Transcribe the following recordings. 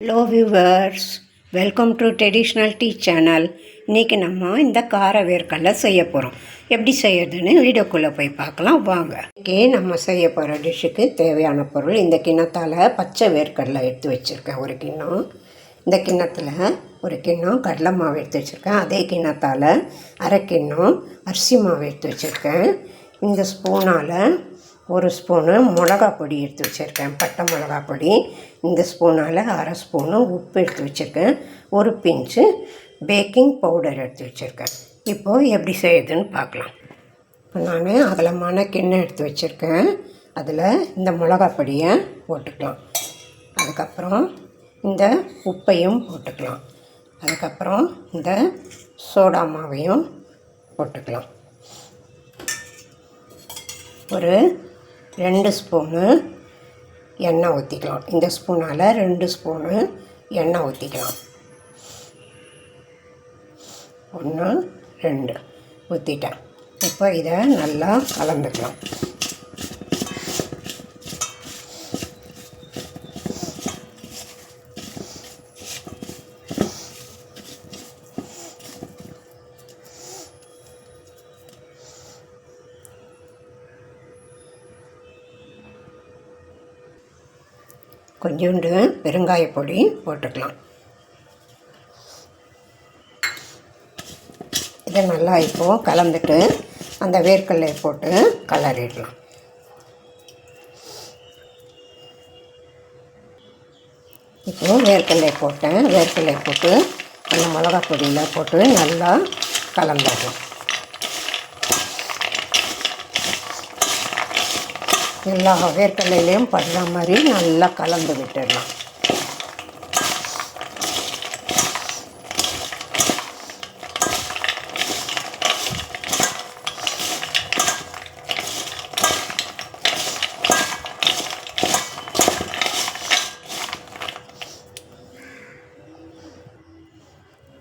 Hello viewers, welcome to traditional tea channel. இன்றைக்கி நம்ம இந்த கார வேர்க்கடலை செய்ய போகிறோம். எப்படி செய்யறதுன்னு வீடியோக்குள்ளே போய் பார்க்கலாம் வாங்க. இன்றைக்கி நம்ம செய்ய போகிற டிஷ்ஷுக்கு தேவையான பொருள் இந்த கிண்ணத்தால் பச்சை வேர்க்கடலை எடுத்து வச்சுருக்கேன் ஒரு கிண்ணம். இந்த கிண்ணத்தில் ஒரு கிண்ணம் கடலை மாவு எடுத்து வச்சுருக்கேன். அதே கிண்ணத்தால் அரை கிண்ணம் அரிசி மாவு எடுத்து வச்சுருக்கேன். இந்த ஸ்பூனால் ஒரு ஸ்பூனு மிளகா பொடி எடுத்து வச்சுருக்கேன், பட்டை மிளகா பொடி. இந்த ஸ்பூனால் அரை ஸ்பூனு உப்பு எடுத்து வச்சுருக்கேன். ஒரு பிஞ்சு பேக்கிங் பவுடர் எடுத்து வச்சுருக்கேன். இப்போது எப்படி செய்யுதுன்னு பார்க்கலாம். இப்போ நான் அகலமான கிண்ணம் எடுத்து வச்சுருக்கேன். அதில் இந்த மிளகா பொடியை போட்டுக்கலாம். அதுக்கப்புறம் இந்த உப்பையும் போட்டுக்கலாம். அதுக்கப்புறம் இந்த சோடா மாவையும் போட்டுக்கலாம். ஒரு 2 ஸ்பூனு எண்ணெய் ஊற்றிக்கலாம். இந்த ஸ்பூனால் 2 ஸ்பூனு எண்ணெய் ஊற்றிக்கலாம். 1 2 ஊற்றிட்டேன். இப்போ இதை நல்லா கலந்துக்கலாம். கொஞ்சோண்டு பெருங்காயப்பொடி போட்டுக்கலாம். இதை நல்லா இப்போது கலந்துட்டு அந்த வேர்க்கடலையை போட்டு கலரிடலாம். இப்போது வேர்க்கடலையை போட்டேன். வேர்க்கடலையை போட்டு அந்த மிளகா பொடியில் போட்டு நல்லா கலந்துடலாம். எல்லா வேர்க்கடலையிலையும் படுற மாதிரி நல்லா கலந்து விட்டுடலாம்.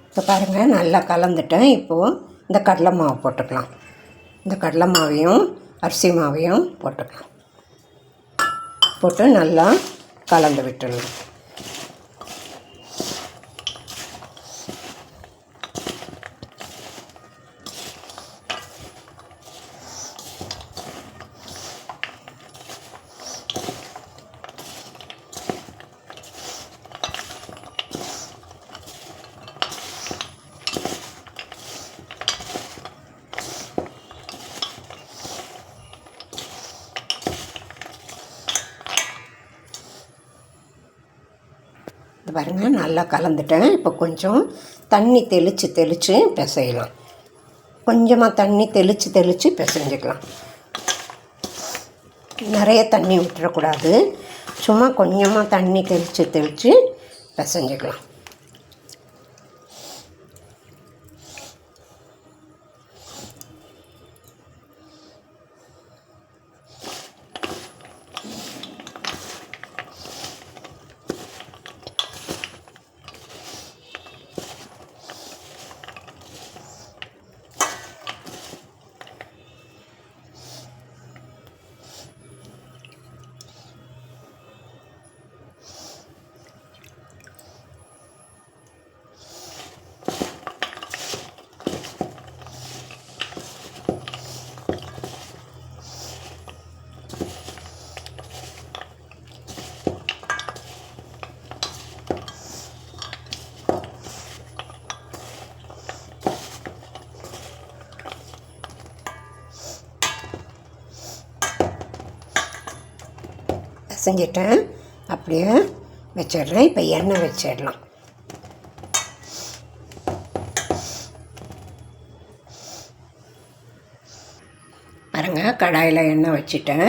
இப்போ பாருங்கள், நல்லா கலந்துட்டேன். இப்போது இந்த கடலை மாவு போட்டுக்கலாம். இந்த கடலை மாவையும் அரிசி மாவையும் போட்டுக்கலாம். போட்டு நல்லா கலந்து விட்டுடலாம். இது பாருங்கள், நல்லா கலந்துட்டேன். இப்போ கொஞ்சம் தண்ணி தெளித்து பிசையலாம். கொஞ்சமாக தண்ணி தெளித்து பிசைஞ்சிக்கலாம். நிறைய தண்ணி விட்டுறக்கூடாது. சும்மா கொஞ்சமாக தண்ணி தெளித்து பிசைஞ்சிக்கலாம். செஞ்சிட்டேன். அப்படியே வச்சிடுறேன். இப்போ எண்ணெய் வச்சிடலாம். பாருங்கள், கடாயில் எண்ணெய் வச்சுட்டேன்.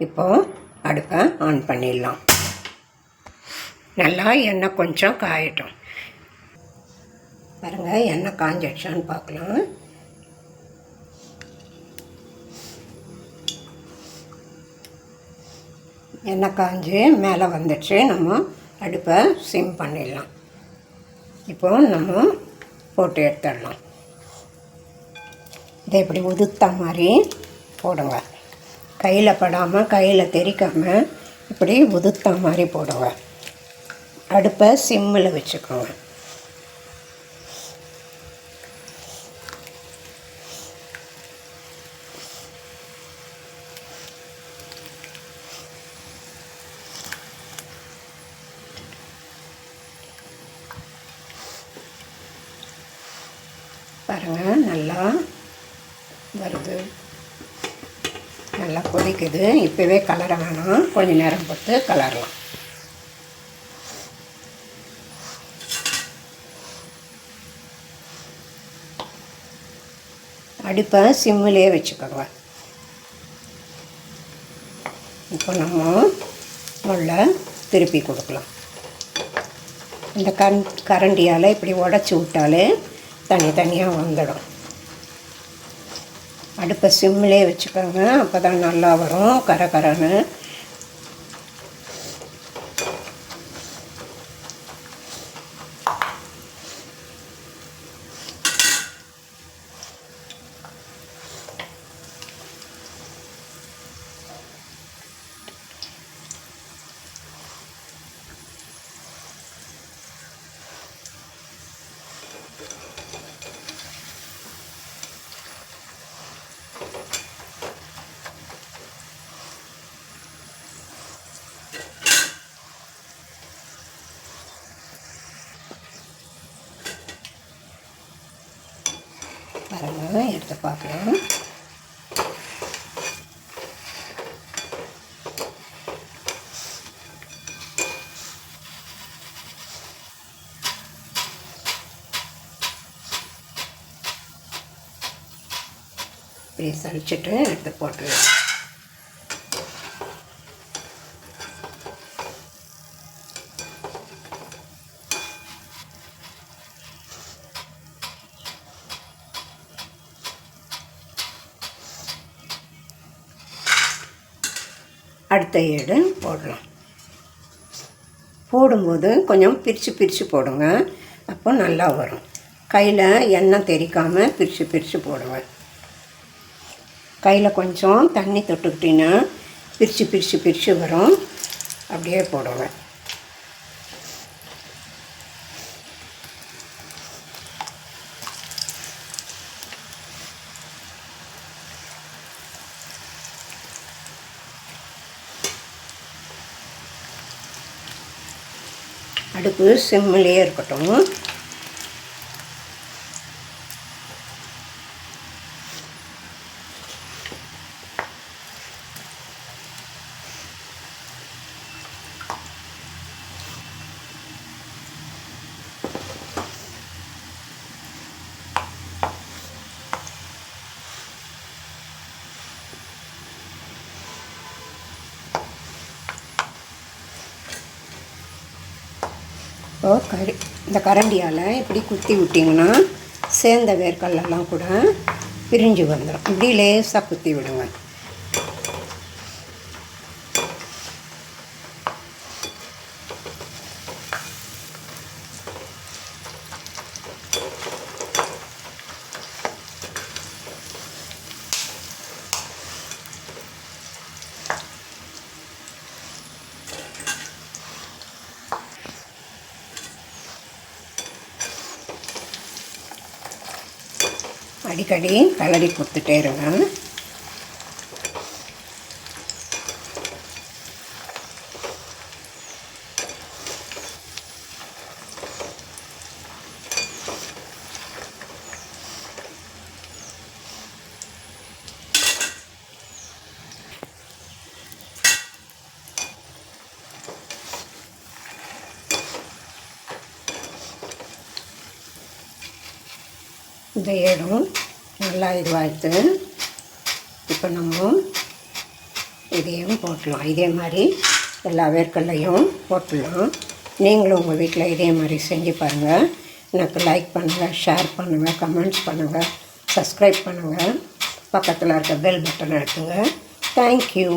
இப்போது அடுப்பை ஆன் பண்ணிடலாம். நல்லா எண்ணெய் கொஞ்சம் காயட்டும். பாருங்கள், எண்ணெய் காஞ்சிடுச்சான்னு பார்க்கலாம். எண்ணெய் காஞ்சி மேலே வந்துடுச்சு. நம்ம அடுப்பை சிம் பண்ணிடலாம். இப்போது நம்ம போட்டு எடுத்துடலாம். இதை இப்படி உதுத்த மாதிரி போடுங்க. கையில் படாமல், கையில் தெரிக்காமல் இப்படி உதுத்த மாதிரி போடுங்க. அடுப்பை சிம்மில் வச்சுக்கோங்க. பாருங்கள், நல்லா வருது, நல்லா கொதிக்குது. இப்போவே கலர வேணாம், கொஞ்சம் நேரம் போட்டு கலரலாம். அடுப்பை சிம்மிலே வச்சுக்கோங்க. இப்போ நம்ம முள்ள திருப்பி கொடுக்கலாம். இந்த கரண்டியால் இப்படி உடச்சி விட்டாலே தனியாக வந்துடும். அடுப்பை சிம்மிலே வச்சுக்கோங்க, அப்போ தான் நல்லா வரும் கரன்னு. பாருங்கள், எடுத்து பார்க்கலாம். இப்படி சளிச்சிட்டு எடுத்து போட்டுருவேன். அடுத்த ஏடு போடலாம். போடும்போது கொஞ்சம் பிரித்து போடுங்க, அப்போ நல்லா வரும். கையில் எண்ணெய் தெறிக்காமல் பிரித்து போடுவேன். கையில் கொஞ்சம் தண்ணி தொட்டுக்கிட்டிங்கன்னா பிரித்து வரும். அப்படியே போடுவேன். அடுப்பு சிம்மிலே இருக்கட்டும். இப்போது இந்த கரண்டியால் இப்படி குத்தி விட்டிங்கன்னா சேர்ந்த வேர்க்கடலெல்லாம் கூட பிரிஞ்சு வந்துடும். இப்படி லேசாக குத்தி விடுங்க. அடிக்கடி கலரி கொடுத்துட்டே இருங்க. இந்த ஏடும் நல்லா இதுவாகிடுது. இப்போ நம்ம இதையும் போட்டுடலாம். இதே மாதிரி எல்லா வேர்க்கடலையும் போட்டுடலாம். நீங்களும் உங்கள் வீட்டில் இதே மாதிரி செஞ்சு பாருங்கள். எனக்கு லைக் பண்ணுங்கள், ஷேர் பண்ணுங்கள், கமெண்ட்ஸ் பண்ணுங்கள், சப்ஸ்கிரைப் பண்ணுங்கள். பக்கத்தில் இருக்க பெல் பட்டன் அழுத்துங்க. தேங்க்யூ.